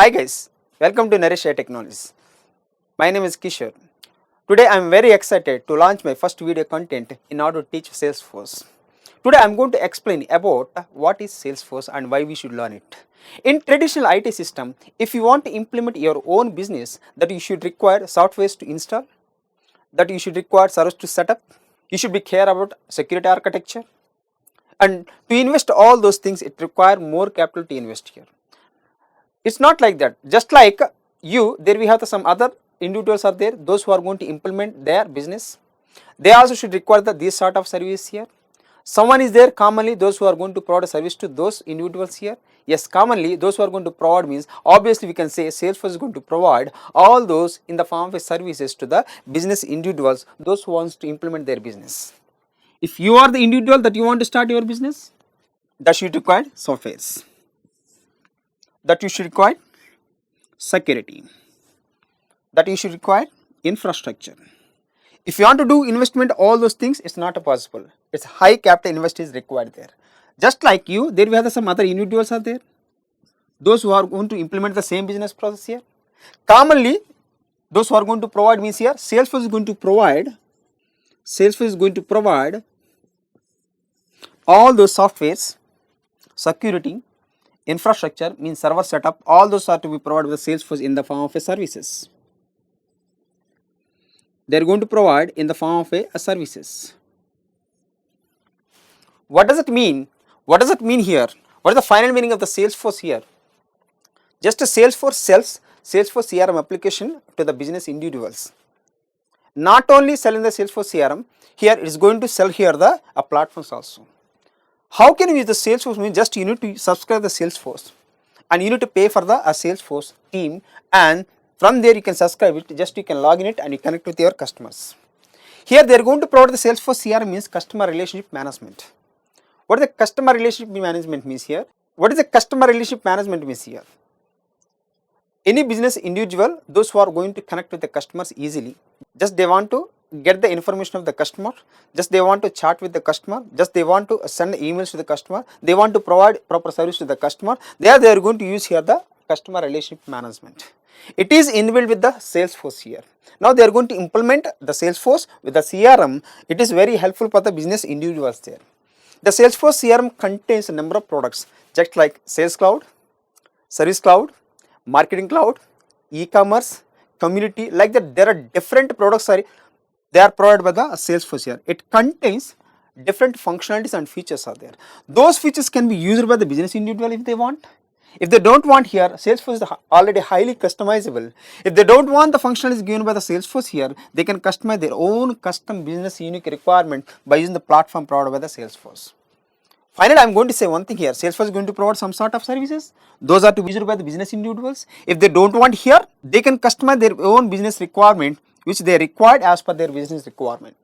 Hi guys, welcome to Naresh IT Technologies. My name is Kishore. Today I am very excited to launch my first video content in order to teach Salesforce. Today I am going to explain about what is Salesforce and why we should learn it. In traditional IT system, if you want to implement your own business, that you should require softwares to install, that you should require servers to set up, you should be care about security architecture, and to invest all those things it require more capital to invest here. It's not like that. Just like you, there we have some other individuals are there, those who are going to implement their business. They also should require these sort of service here. Someone is there commonly, those who are going to provide a service to those individuals here. Yes, commonly those who are going to provide means obviously we can say Salesforce is going to provide all those in the form of services to the business individuals, those who wants to implement their business. If you are the individual that you want to start your business, that should require softwares, that you should require security, that you should require infrastructure. If you want to do investment, all those things, it's not possible. It's high capital invest is required there. Just like you, there we have some other individuals are there, those who are going to implement the same business process here. Commonly, those who are going to provide means here, Salesforce is going to provide all those softwares, security, infrastructure means server setup, all those are to be provided with Salesforce in the form of a services. They are going to provide in the form of a services. What does it mean? What does it mean here? What is the final meaning of the Salesforce here? Just a Salesforce sells Salesforce CRM application to the business individuals. Not only selling the Salesforce CRM, here it is going to sell here the platforms also. How can you use the Salesforce? Means just you need to subscribe the Salesforce and you need to pay for the Salesforce team, and from there you can subscribe it, just you can log in it and you connect with your customers. Here they are going to provide the Salesforce CRM means customer relationship management. What is the customer relationship management means here? What is the customer relationship management means here? Any business individual, those who are going to connect with the customers easily, just they want to get the information of the customer, just they want to chat with the customer, just they want to send emails to the customer, they want to provide proper service to the customer, there they are going to use here the customer relationship management. It is inbuilt with the Salesforce here. Now they are going to implement the Salesforce with the CRM. It is very helpful for the business individuals there. The Salesforce CRM contains a number of products just like Sales Cloud, Service Cloud, Marketing Cloud, e-commerce, community, like that there are different products they are provided by the Salesforce here. It contains different functionalities and features are there. Those features can be used by the business individual if they want. If they don't want here, Salesforce is already highly customizable. If they don't want the functionalities given by the Salesforce here, they can customize their own custom business unique requirement by using the platform provided by the Salesforce. Finally, I am going to say one thing here. Salesforce is going to provide some sort of services. Those are to be used by the business individuals. If they don't want here, they can customize their own business requirement which they required as per their business requirement.